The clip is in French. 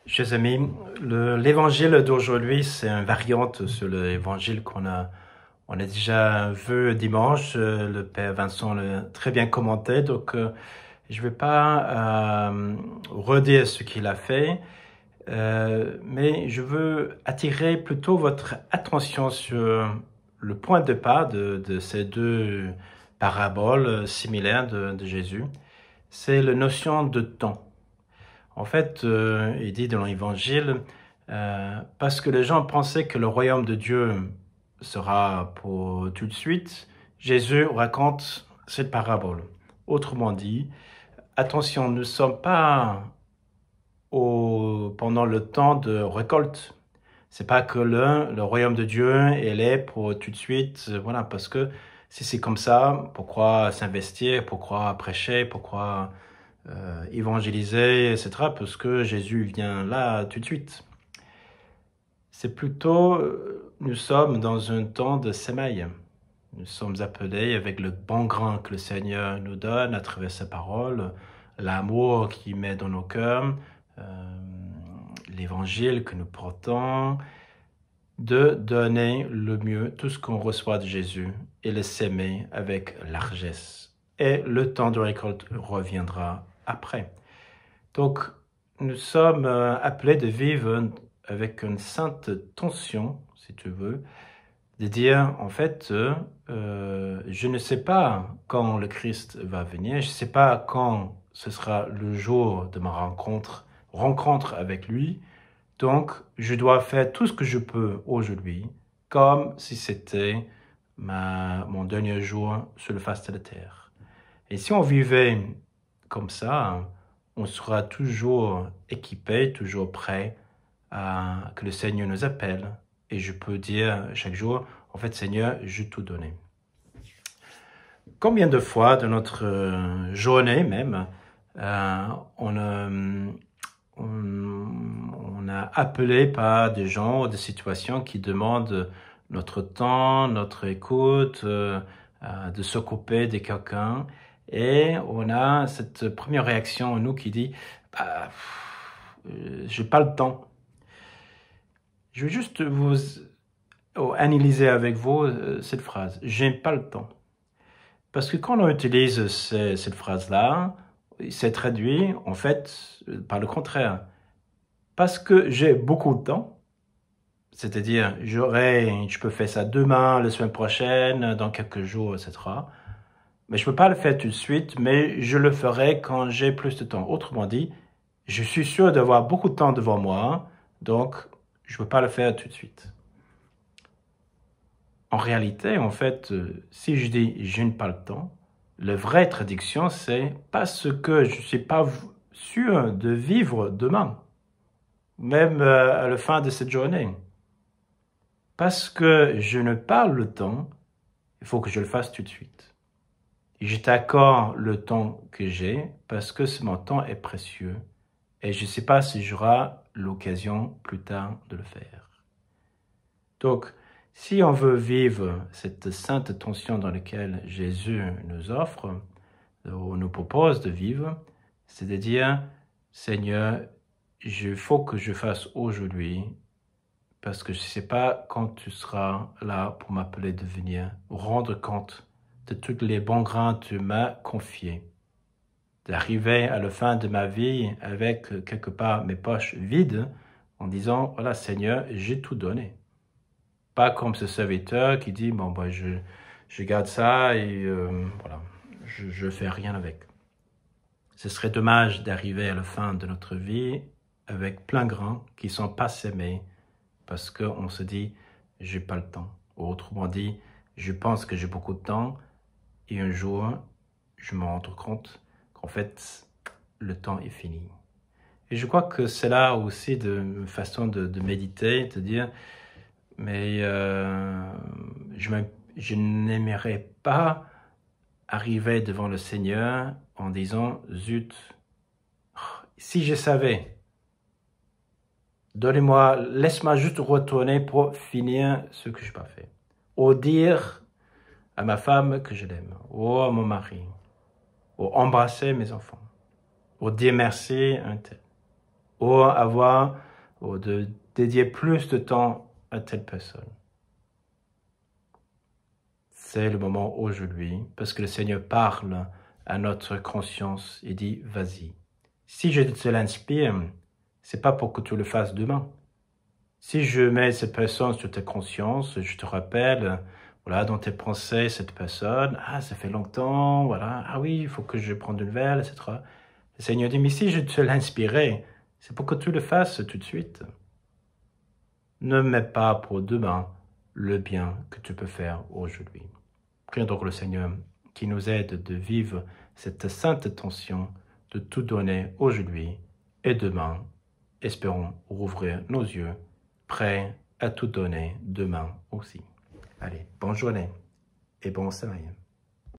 Chers amis, l'évangile d'aujourd'hui, c'est une variante sur l'évangile on a déjà vu dimanche. Le Père Vincent l'a très bien commenté, donc je ne vais pas redire ce qu'il a fait, mais je veux attirer plutôt votre attention sur le point de départ de ces deux paraboles similaires de Jésus. C'est la notion de temps. En fait, il dit dans l'Évangile, parce que les gens pensaient que le royaume de Dieu sera pour tout de suite, Jésus raconte cette parabole. Autrement dit, attention, nous ne sommes pas pendant le temps de récolte. C'est pas que le royaume de Dieu est pour tout de suite, voilà, parce que si c'est comme ça, pourquoi s'investir, pourquoi prêcher, pourquoi évangéliser, etc., parce que Jésus vient là tout de suite. C'est plutôt, nous sommes dans un temps de semaille. Nous sommes appelés avec le bon grain que le Seigneur nous donne à travers sa parole, l'amour qu'il met dans nos cœurs, l'évangile que nous portons, de donner le mieux, tout ce qu'on reçoit de Jésus, et le s'aimer avec largesse. Et le temps de récolte reviendra après. Donc, nous sommes appelés de vivre avec une sainte tension, si tu veux, de dire, en fait, je ne sais pas quand le Christ va venir, je ne sais pas quand ce sera le jour de ma rencontre avec lui, donc je dois faire tout ce que je peux aujourd'hui, comme si c'était mon dernier jour sur le face de la terre. Et si on vivait comme ça, on sera toujours équipé, toujours prêt à que le Seigneur nous appelle. Et je peux dire chaque jour, en fait, Seigneur, je tout donné. Combien de fois dans notre journée même, on a appelé par des gens ou des situations qui demandent notre temps, notre écoute, de s'occuper de quelqu'un. Et on a cette première réaction en nous qui dit j'ai pas le temps. Je vais juste vous analyser avec vous cette phrase. J'ai pas le temps. Parce que quand on utilise cette phrase-là, c'est traduit en fait par le contraire. Parce que j'ai beaucoup de temps, c'est-à-dire je peux faire ça demain, la semaine prochaine, dans quelques jours, etc. Mais je ne peux pas le faire tout de suite, mais je le ferai quand j'ai plus de temps. Autrement dit, je suis sûr d'avoir beaucoup de temps devant moi, donc je ne peux pas le faire tout de suite. En réalité, en fait, si je dis « je n'ai pas le temps », la vraie traduction, c'est « parce que je ne suis pas sûr de vivre demain, même à la fin de cette journée. Parce que je n'ai pas le temps, il faut que je le fasse tout de suite. Je t'accorde le temps que j'ai parce que mon temps est précieux et je ne sais pas si j'aurai l'occasion plus tard de le faire. » Donc, si on veut vivre cette sainte tension dans laquelle Jésus nous offre, ou nous propose de vivre, c'est de dire, Seigneur, il faut que je fasse aujourd'hui, parce que je ne sais pas quand tu seras là pour m'appeler de venir rendre compte de tous les bons grains que tu m'as confiés, d'arriver à la fin de ma vie avec quelque part mes poches vides, en disant, voilà Seigneur, j'ai tout donné. Pas comme ce serviteur qui dit, bon, bah, je garde ça et voilà, je fais rien avec. Ce serait dommage d'arriver à la fin de notre vie avec plein de grains qui ne sont pas sémés parce qu'on se dit, j'ai pas le temps. Ou autrement dit, je pense que j'ai beaucoup de temps et un jour, je me rends compte qu'en fait, le temps est fini. Et je crois que c'est là aussi une façon de méditer, de dire, mais je n'aimerais pas arriver devant le Seigneur en disant, zut, si je savais, laisse-moi juste retourner pour finir ce que je n'ai pas fait. Ou dire à ma femme que je l'aime, ou à mon mari, ou embrasser mes enfants, ou dire merci à un tel. ou avoir, ou de dédier plus de temps à telle personne. C'est le moment aujourd'hui, parce que le Seigneur parle à notre conscience et dit, vas-y. Si je te l'inspire, c'est pas pour que tu le fasses demain. Si je mets cette personne sur ta conscience, je te rappelle, voilà, dans tes pensées, cette personne, ah, ça fait longtemps, voilà, ah oui, il faut que je prenne de nouvelles, etc. Le Seigneur dit, mais si je te l'inspirais, c'est pour que tu le fasses tout de suite. Ne mets pas pour demain le bien que tu peux faire aujourd'hui. Prions donc le Seigneur qui nous aide de vivre cette sainte intention de tout donner aujourd'hui et demain. Espérons rouvrir nos yeux, prêts à tout donner demain aussi. Allez, bonne journée et bon sommeil.